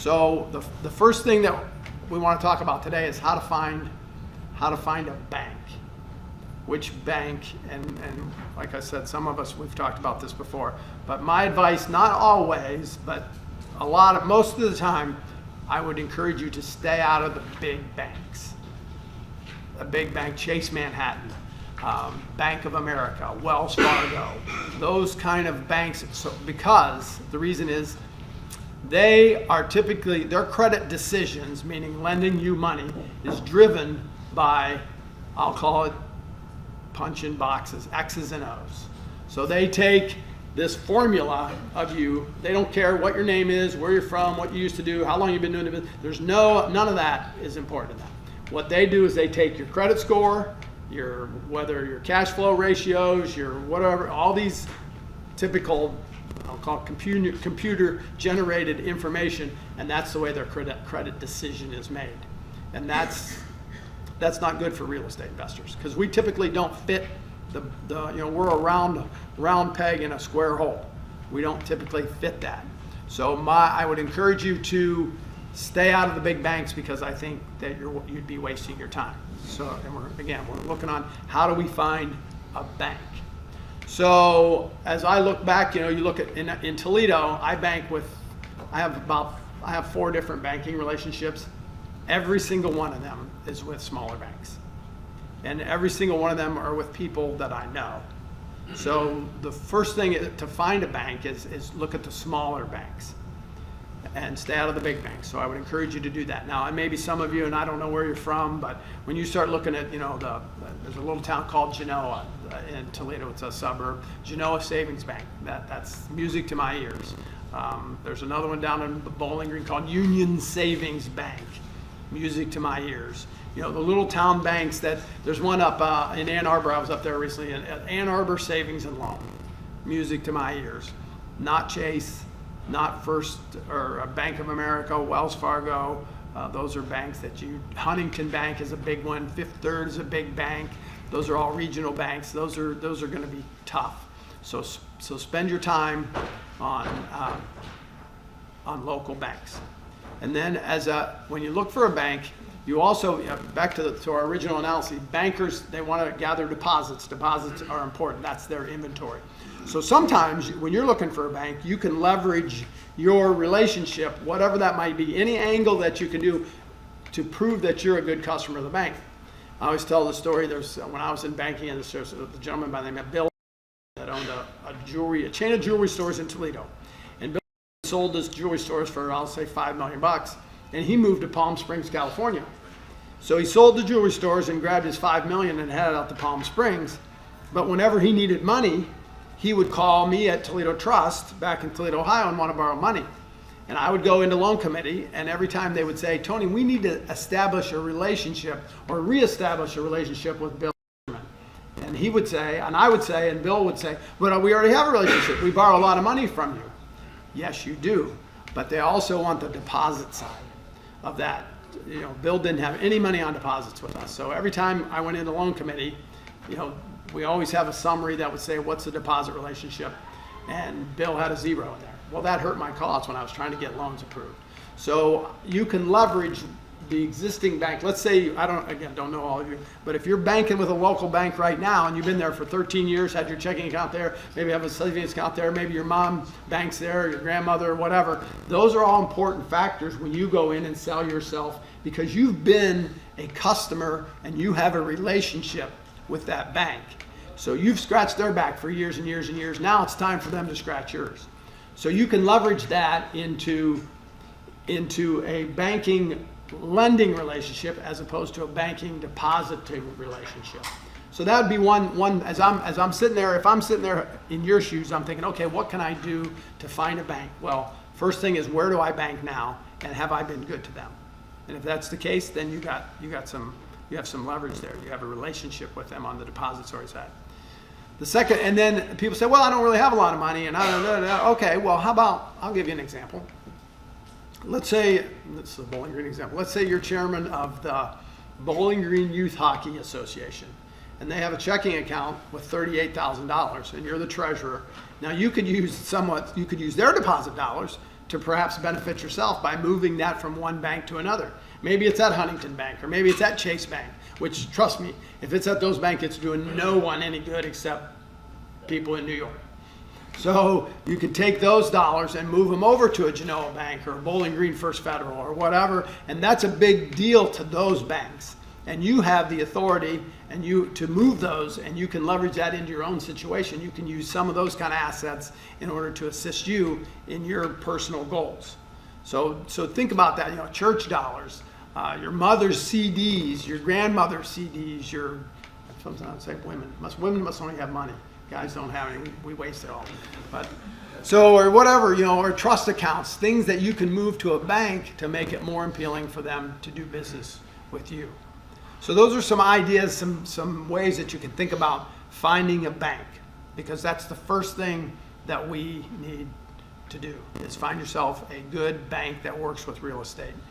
So the first thing that we want to talk about today is how to find a bank. Which bank, and like I said, some of us, we've talked about this before, but my advice, not always, but most of the time, I would encourage you to stay out of the big banks. A big bank, Chase Manhattan, Bank of America, Wells Fargo, those kind of banks, because the reason is they are typically, their credit decisions, meaning lending you money, is driven by, I'll call it, punch-in boxes, X's and O's. So they take this formula of you, they don't care what your name is, where you're from, what you used to do, how long you've been doing it. There's none of that is important to them. What they do is they take your credit score, whether your cash flow ratios, your whatever, all these typical, I'll call it computer generated information, and that's the way their credit decision is made. And that's not good for real estate investors, because we typically don't fit we're a round peg in a square hole. We don't typically fit that. So I would encourage you to stay out of the big banks, because I think that you'd be wasting your time. So, and we're looking on how do we find a bank. So as I look back, you look at in Toledo, I have 4 different banking relationships. Every single one of them is with smaller banks. And every single one of them are with people that I know. So the first thing to find a bank is look at the smaller banks and stay out of the big banks. So I would encourage you to do that. Now, and maybe some of you, and I don't know where you're from, but when you start looking at, there's a little town called Genoa in Toledo. It's a suburb. Genoa Savings Bank. That's music to my ears. There's another one down in Bowling Green called Union Savings Bank. Music to my ears. The little town banks there's one up in Ann Arbor. I was up there recently at Ann Arbor Savings and Loan. Music to my ears. Not Chase, not First or Bank of America, Wells Fargo. Those are banks Huntington Bank is a big one. Fifth Third is a big bank. Those are all regional banks. Those are going to be tough. So spend your time on local banks. And then when you look for a bank, you also, back to our original analysis, bankers, they want to gather deposits. Deposits are important. That's their inventory. So sometimes when you're looking for a bank, you can leverage your relationship, whatever that might be, any angle that you can do to prove that you're a good customer of the bank. I always tell the story, when I was in banking, and there's a gentleman by the name of Bill that owned a chain of jewelry stores in Toledo. And Bill sold his jewelry stores for, I'll say, $5 million, and he moved to Palm Springs, California. So he sold the jewelry stores and grabbed his $5 million and headed out to Palm Springs. But whenever he needed money, he would call me at Toledo Trust back in Toledo, Ohio, and want to borrow money. And I would go into loan committee, and every time they would say, Tony, we need to establish a relationship or reestablish a relationship with Bill. And he would say, and I would say, and Bill would say, but we already have a relationship. We borrow a lot of money from you. Yes, you do. But they also want the deposit side of that. Bill didn't have any money on deposits with us. So every time I went into loan committee, we always have a summary that would say, what's the deposit relationship? And Bill had a 0 in there. Well, that hurt my cause when I was trying to get loans approved. So you can leverage the existing bank. Let's say, I don't know all of you, but if you're banking with a local bank right now and you've been there for 13 years, had your checking account there, maybe have a savings account there, maybe your mom banks there, your grandmother, whatever. Those are all important factors when you go in and sell yourself, because you've been a customer and you have a relationship with that bank. So you've scratched their back for years and years and years. Now it's time for them to scratch yours. So you can leverage that into a banking lending relationship as opposed to a banking depositing relationship. So that would be one as I'm sitting there, if I'm sitting there in your shoes, I'm thinking, okay, what can I do to find a bank? Well, first thing is, where do I bank now, and have I been good to them? And if that's the case, then you have some leverage there. You have a relationship with them on the depository side. The second, and then people say, well, I don't really have a lot of money, and I don't know. Okay, well, how about, I'll give you an example. Let's say, this is a Bowling Green example. Let's say you're chairman of the Bowling Green Youth Hockey Association, and they have a checking account with $38,000, and you're the treasurer. Now you could use their deposit dollars to perhaps benefit yourself by moving that from one bank to another. Maybe it's at Huntington Bank, or maybe it's at Chase Bank, which, trust me, if it's at those banks, it's doing no one any good except people in New York. So you could take those dollars and move them over to a Genoa Bank or a Bowling Green First Federal or whatever, and that's a big deal to those banks. And you have the authority to move those, and you can leverage that into your own situation. You can use some of those kind of assets in order to assist you in your personal goals. So think about that. Church dollars, your mother's CDs, your grandmother's CDs, sometimes I say women must only have money. Guys don't have any, we waste it all. Or whatever, or trust accounts, things that you can move to a bank to make it more appealing for them to do business with you. So those are some ideas, some ways that you can think about finding a bank, because that's the first thing that we need to do, is find yourself a good bank that works with real estate.